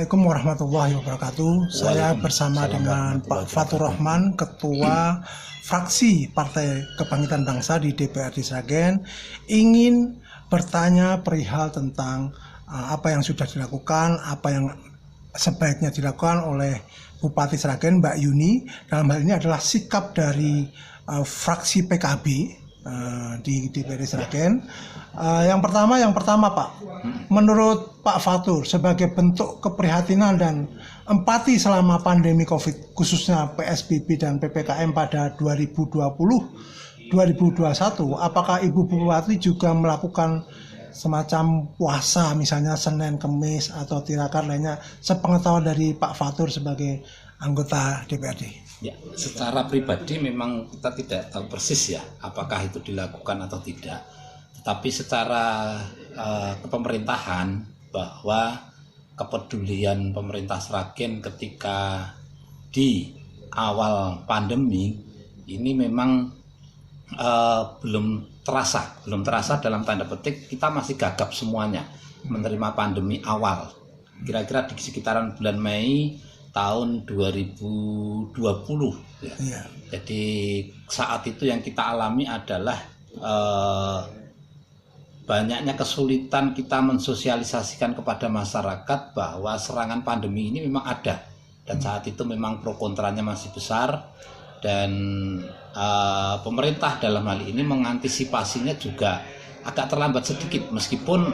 Assalamualaikum warahmatullahi wabarakatuh. Saya bersama dengan Pak Fatur Rahman, Ketua Fraksi Partai Kebangkitan Bangsa di DPRD Sragen, ingin bertanya perihal tentang apa yang sudah dilakukan, apa yang sebaiknya dilakukan oleh Bupati Sragen, Mbak Yuni. Dalam hal ini adalah sikap dari fraksi PKB di DPRD Sragen. Yang pertama Pak, menurut Pak Fatur, sebagai bentuk keprihatinan dan empati selama pandemi COVID, khususnya PSBB dan PPKM pada 2020-2021, apakah Ibu Bupati juga melakukan semacam puasa, misalnya Senin, Kemis, atau tirakat lainnya, sepengetahuan dari Pak Fatur sebagai anggota DPRD? Ya, secara pribadi memang kita tidak tahu persis ya apakah itu dilakukan atau tidak. Tetapi secara kepemerintahan, bahwa kepedulian pemerintah Sragen ketika di awal pandemi ini memang belum terasa dalam tanda petik. Kita masih gagap semuanya menerima pandemi awal. Kira-kira di sekitaran bulan Mei tahun 2020 ya. Yeah. Jadi saat itu yang kita alami adalah banyaknya kesulitan kita mensosialisasikan kepada masyarakat bahwa serangan pandemi ini memang ada, dan saat itu memang pro kontranya masih besar, dan pemerintah dalam hal ini mengantisipasinya juga agak terlambat sedikit meskipun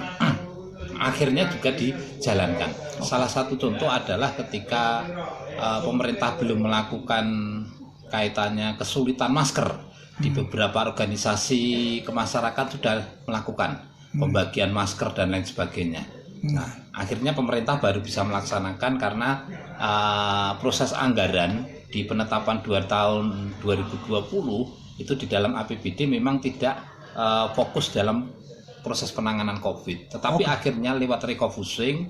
akhirnya juga dijalankan. Salah satu contoh adalah ketika pemerintah belum melakukan kaitannya kesulitan masker. Di beberapa organisasi kemasyarakatan sudah melakukan pembagian masker dan lain sebagainya. Nah, akhirnya pemerintah baru bisa melaksanakan karena proses anggaran di penetapan 2 tahun 2020 itu di dalam APBD memang tidak fokus dalam proses penanganan COVID. Tetapi akhirnya lewat refocusing,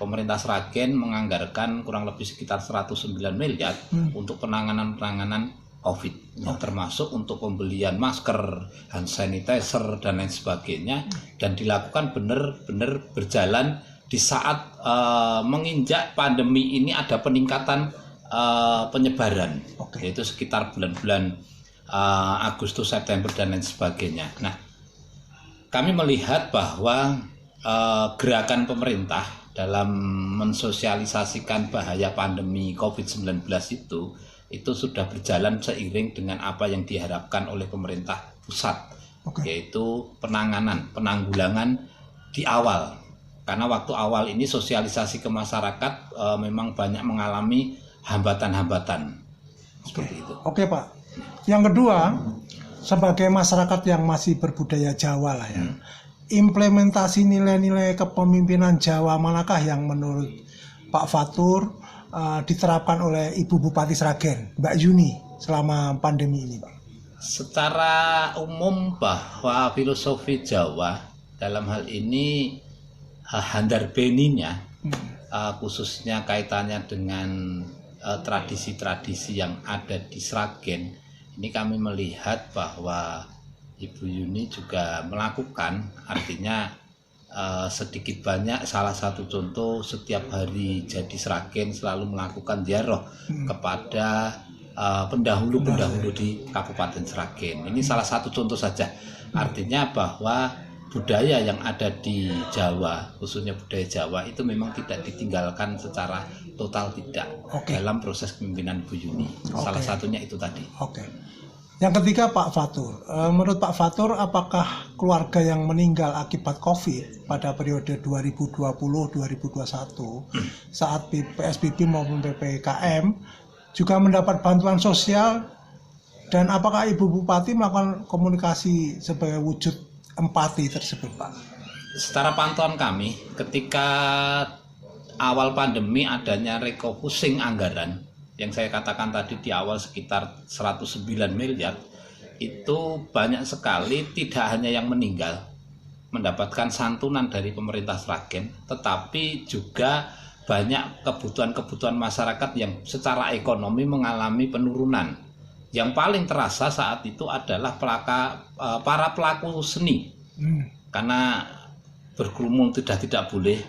pemerintah Sragen menganggarkan kurang lebih sekitar 109 miliar untuk penanganan COVID, termasuk untuk pembelian masker, hand sanitizer dan lain sebagainya, dan dilakukan benar-benar berjalan di saat menginjak pandemi ini ada peningkatan penyebaran, yaitu sekitar bulan-bulan Agustus, September dan lain sebagainya. Nah, kami melihat bahwa gerakan pemerintah dalam mensosialisasikan bahaya pandemi COVID-19 itu sudah berjalan seiring dengan apa yang diharapkan oleh pemerintah pusat, yaitu penanggulangan di awal. Karena waktu awal ini sosialisasi ke masyarakat memang banyak mengalami hambatan-hambatan seperti itu. Oke Pak. Yang kedua, sebagai masyarakat yang masih berbudaya Jawa lah ya, implementasi nilai-nilai kepemimpinan Jawa manakah yang menurut Pak Fatur diterapkan oleh Ibu Bupati Sragen, Mbak Yuni, selama pandemi ini, Pak? Secara umum bahwa filosofi Jawa dalam hal ini handar beninya, khususnya kaitannya dengan tradisi-tradisi yang ada di Sragen, ini kami melihat bahwa Ibu Yuni juga melakukan, artinya sedikit banyak. Salah satu contoh, setiap hari Jadi Sragen selalu melakukan ziarah kepada pendahulu-pendahulu di Kabupaten Sragen. Ini salah satu contoh saja. Artinya bahwa budaya yang ada di Jawa, khususnya budaya Jawa, itu memang tidak ditinggalkan secara total, tidak dalam proses kepemimpinan Bu Yuni. Salah satunya itu tadi. Yang ketiga Pak Fatur, menurut Pak Fatur, apakah keluarga yang meninggal akibat COVID pada periode 2020-2021 saat PSBB maupun PPKM juga mendapat bantuan sosial, dan apakah Ibu Bupati melakukan komunikasi sebagai wujud empati tersebut, Pak? Secara pantauan kami, ketika awal pandemi adanya refocusing anggaran, yang saya katakan tadi di awal sekitar 109 miliar, itu banyak sekali tidak hanya yang meninggal mendapatkan santunan dari pemerintah Sragen, tetapi juga banyak kebutuhan-kebutuhan masyarakat yang secara ekonomi mengalami penurunan. Yang paling terasa saat itu adalah para pelaku seni, karena berkerumun tidak boleh,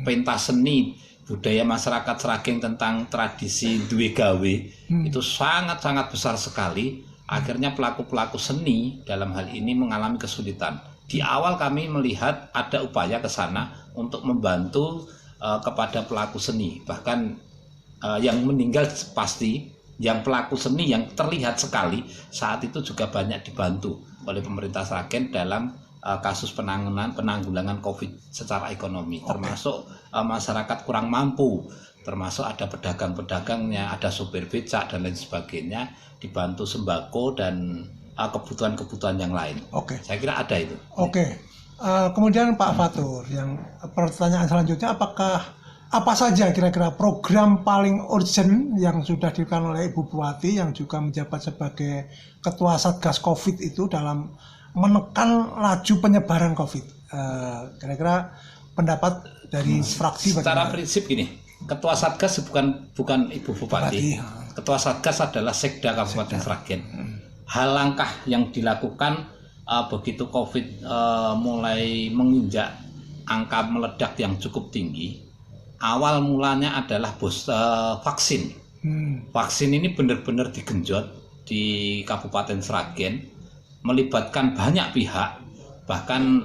pentas seni budaya masyarakat Sragen tentang tradisi duwe gawe itu sangat-sangat besar sekali. Akhirnya pelaku-pelaku seni dalam hal ini mengalami kesulitan. Di awal kami melihat ada upaya ke sana untuk membantu kepada pelaku seni. Bahkan yang meninggal pasti, yang pelaku seni yang terlihat sekali saat itu juga banyak dibantu oleh pemerintah Sragen dalam kasus penanggulangan COVID secara ekonomi, termasuk masyarakat kurang mampu, termasuk ada pedagang-pedagangnya, ada sopir becak dan lain sebagainya, dibantu sembako dan kebutuhan-kebutuhan yang lain. Oke. Saya kira ada itu. Oke. Kemudian Pak Fatur, yang pertanyaan selanjutnya, apa saja kira-kira program paling urgent yang sudah dilakukan oleh Ibu Bupati yang juga menjabat sebagai Ketua Satgas COVID itu dalam menekan laju penyebaran COVID? Kira-kira pendapat dari fraksi secara bagaimana? prinsip gini, Ketua Satgas bukan Ibu Bupati. Ketua Satgas adalah Sekda Kabupaten Sragen. Hal langkah yang dilakukan begitu COVID mulai menginjak angka meledak yang cukup tinggi, awal mulanya adalah vaksin. Vaksin ini benar-benar digenjot di Kabupaten Sragen, melibatkan banyak pihak, bahkan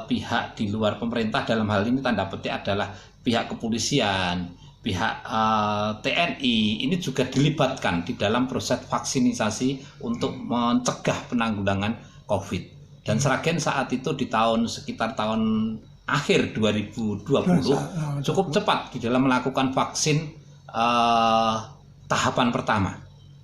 pihak di luar pemerintah, dalam hal ini tanda petik adalah pihak kepolisian, pihak TNI, ini juga dilibatkan di dalam proses vaksinisasi untuk mencegah penanggulangan COVID. Dan Sragen saat itu di sekitar tahun akhir 2020 cukup cepat di dalam melakukan vaksin tahapan pertama,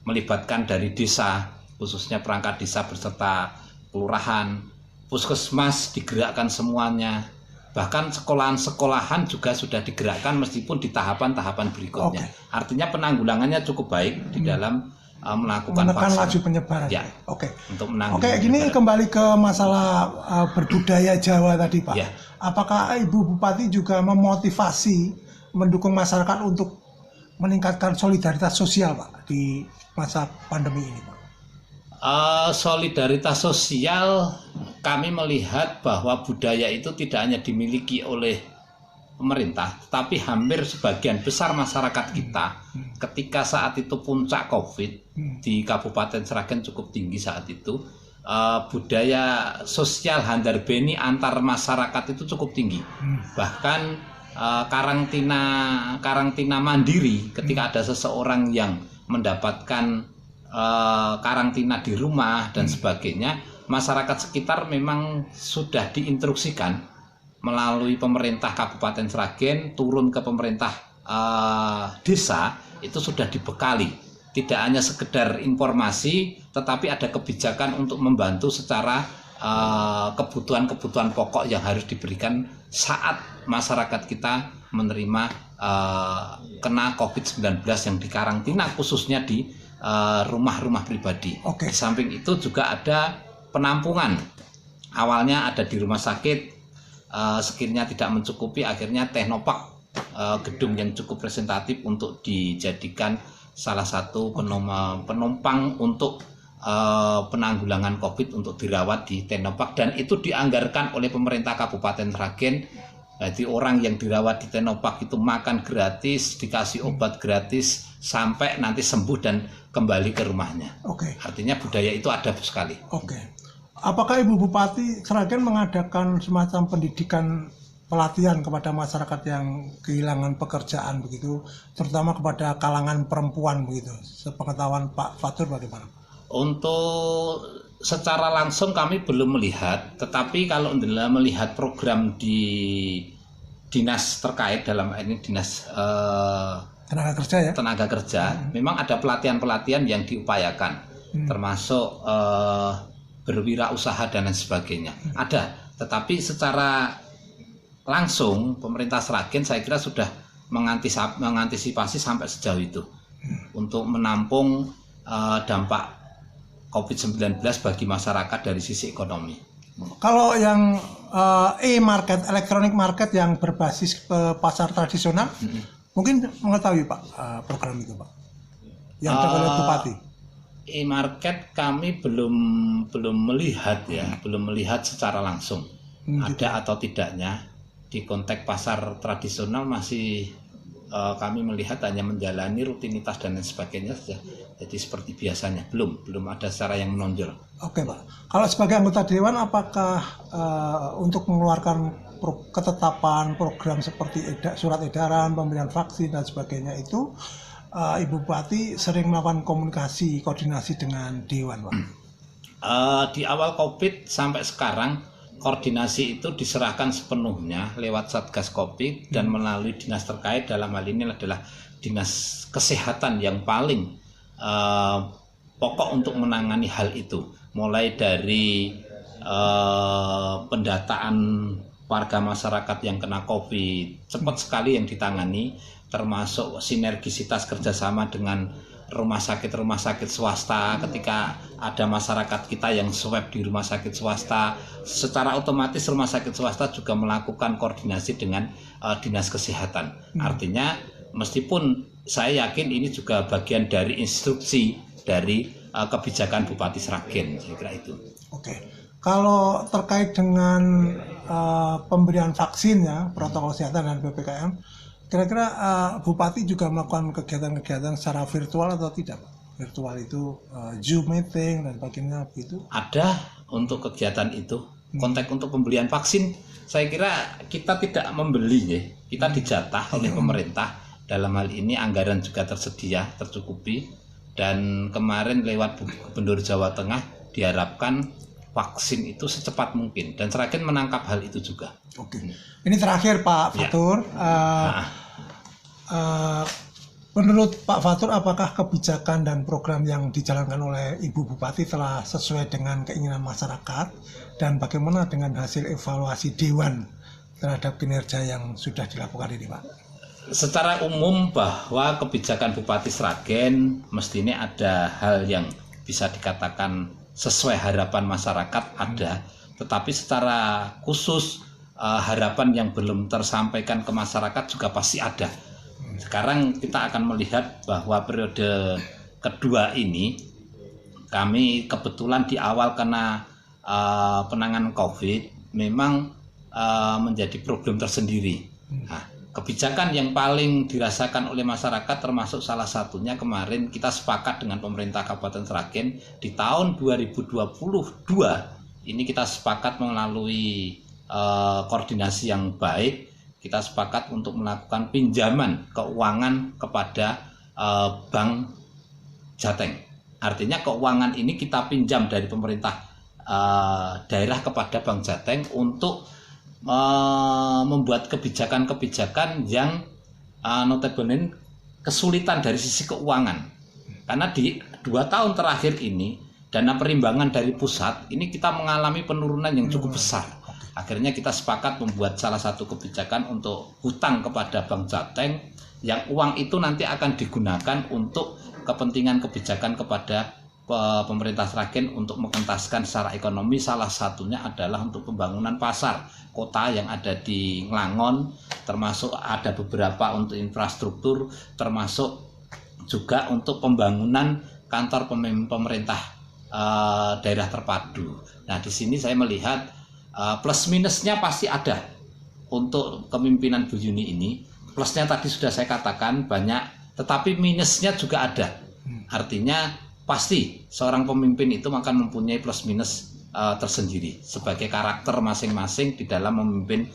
melibatkan dari desa, khususnya perangkat desa beserta kelurahan, puskesmas digerakkan semuanya. Bahkan sekolahan-sekolahan juga sudah digerakkan meskipun di tahapan-tahapan berikutnya. Artinya penanggulangannya cukup baik di dalam melakukan menekan vaksin. laju penyebaran. Ya. Untuk Oke, gini kembali ke masalah berbudaya Jawa tadi, Pak. Ya. Apakah Ibu Bupati juga memotivasi mendukung masyarakat untuk meningkatkan solidaritas sosial, Pak, di masa pandemi ini, Pak? Solidaritas sosial, kami melihat bahwa budaya itu tidak hanya dimiliki oleh pemerintah, tapi hampir sebagian besar masyarakat kita ketika saat itu puncak COVID di Kabupaten Sragen cukup tinggi saat itu, budaya sosial handar beni antar masyarakat itu cukup tinggi. Bahkan karantina mandiri ketika ada seseorang yang mendapatkan karantina di rumah dan sebagainya, masyarakat sekitar memang sudah diinstruksikan melalui pemerintah Kabupaten Sragen turun ke pemerintah desa, itu sudah dibekali, tidak hanya sekedar informasi tetapi ada kebijakan untuk membantu secara kebutuhan-kebutuhan pokok yang harus diberikan saat masyarakat kita menerima kena COVID-19 yang dikarantina khususnya di rumah-rumah pribadi. Di samping itu juga ada penampungan. Awalnya ada di rumah sakit, sekiranya tidak mencukupi, akhirnya Teknopark, gedung yang cukup representatif untuk dijadikan salah satu penumpang untuk penanggulangan COVID untuk dirawat di Teknopark, dan itu dianggarkan oleh pemerintah Kabupaten Sragen. Jadi orang yang dirawat di Teknopark itu makan gratis, dikasih obat gratis sampai nanti sembuh dan kembali ke rumahnya. Artinya budaya itu ada sekali. Apakah Ibu Bupati Sragen mengadakan semacam pendidikan pelatihan kepada masyarakat yang kehilangan pekerjaan begitu, terutama kepada kalangan perempuan begitu? Sepengetahuan Pak Fatur bagaimana? Untuk secara langsung kami belum melihat, tetapi kalau melihat program di dinas terkait, dalam ini dinas tenaga kerja, memang ada pelatihan-pelatihan yang diupayakan, termasuk berwirausaha dan lain sebagainya. Ada, tetapi secara langsung pemerintah Sragen saya kira sudah mengantisipasi sampai sejauh itu untuk menampung dampak COVID-19 bagi masyarakat dari sisi ekonomi. Kalau yang e-market, electronic market yang berbasis pasar tradisional, mungkin mengetahui Pak program itu, Pak, yang oleh Bupati. E-market kami belum melihat ya, belum melihat secara langsung ada atau tidaknya. Di konteks pasar tradisional masih kami melihat hanya menjalani rutinitas dan lain sebagainya saja. Jadi seperti biasanya, belum ada secara yang menonjol. Oke Pak, kalau sebagai anggota Dewan apakah untuk mengeluarkan ketetapan program seperti surat edaran, pemberian vaksin dan sebagainya itu Ibu Bupati sering melakukan komunikasi, koordinasi dengan Dewan Pak? Di awal COVID sampai sekarang koordinasi itu diserahkan sepenuhnya lewat Satgas Covid dan melalui dinas terkait. Dalam hal ini adalah dinas kesehatan yang paling pokok untuk menangani hal itu, mulai dari pendataan warga masyarakat yang kena COVID cepat sekali yang ditangani, termasuk sinergisitas kerjasama dengan rumah sakit swasta. Ketika ada masyarakat kita yang swab di rumah sakit swasta, secara otomatis rumah sakit swasta juga melakukan koordinasi dengan dinas kesehatan. Artinya meskipun saya yakin ini juga bagian dari instruksi dari kebijakan Bupati Sragen, saya kira itu. Oke. Kalau terkait dengan pemberian vaksin ya, protokol kesehatan dan PPKM, kira-kira Bupati juga melakukan kegiatan-kegiatan secara virtual atau tidak, Pak? Virtual itu Zoom meeting dan sebagainya begitu? Ada untuk kegiatan itu. Konteks untuk pembelian vaksin, saya kira kita tidak membeli ya, kita dijatah oleh pemerintah. Dalam hal ini anggaran juga tersedia, tercukupi. Dan kemarin lewat Gubernur Jawa Tengah diharapkan vaksin itu secepat mungkin, dan Sragen menangkap hal itu juga. Oke. Ini terakhir Pak Fatur. Menurut Pak Fatur, apakah kebijakan dan program yang dijalankan oleh Ibu Bupati telah sesuai dengan keinginan masyarakat, dan bagaimana dengan hasil evaluasi Dewan terhadap kinerja yang sudah dilakukan ini, Pak? Secara umum bahwa kebijakan Bupati Sragen mestinya ada hal yang bisa dikatakan sesuai harapan masyarakat ada, tetapi secara khusus harapan yang belum tersampaikan ke masyarakat juga pasti ada. Sekarang kita akan melihat bahwa periode kedua ini kami kebetulan di awal kena penanganan COVID memang menjadi problem tersendiri. Nah, kebijakan yang paling dirasakan oleh masyarakat termasuk salah satunya kemarin kita sepakat dengan pemerintah Kabupaten Sragen di tahun 2022 ini kita sepakat melalui koordinasi yang baik, kita sepakat untuk melakukan pinjaman keuangan kepada Bank Jateng. Artinya keuangan ini kita pinjam dari pemerintah daerah kepada Bank Jateng untuk membuat kebijakan-kebijakan yang notabene kesulitan dari sisi keuangan, karena di 2 tahun terakhir ini dana perimbangan dari pusat ini kita mengalami penurunan yang cukup besar. Akhirnya kita sepakat membuat salah satu kebijakan untuk hutang kepada Bank Jateng, yang uang itu nanti akan digunakan untuk kepentingan kebijakan kepada pemerintah Sragen untuk mengentaskan secara ekonomi. Salah satunya adalah untuk pembangunan pasar kota yang ada di Nglangon, termasuk ada beberapa untuk infrastruktur, termasuk juga untuk pembangunan kantor pemerintah daerah terpadu. Nah, di sini saya melihat plus minusnya pasti ada untuk kepemimpinan Bu Yuni ini. Plusnya tadi sudah saya katakan banyak, tetapi minusnya juga ada. Artinya pasti seorang pemimpin itu akan mempunyai plus minus tersendiri sebagai karakter masing-masing di dalam memimpin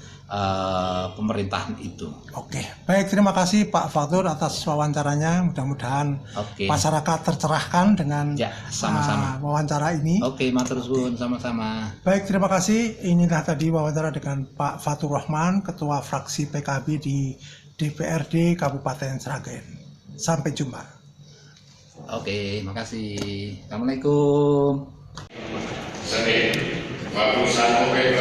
pemerintahan itu. Oke, baik, terima kasih Pak Fatur atas wawancaranya. Mudah-mudahan masyarakat tercerahkan dengan sama-sama wawancara ini. Oke, matur suwun, sama-sama. Baik, terima kasih. Inilah tadi wawancara dengan Pak Fatur Rahman, Ketua Fraksi PKB di DPRD Kabupaten Sragen. Sampai jumpa. Oke, makasih. Assalamualaikum. Senin, 21 Februari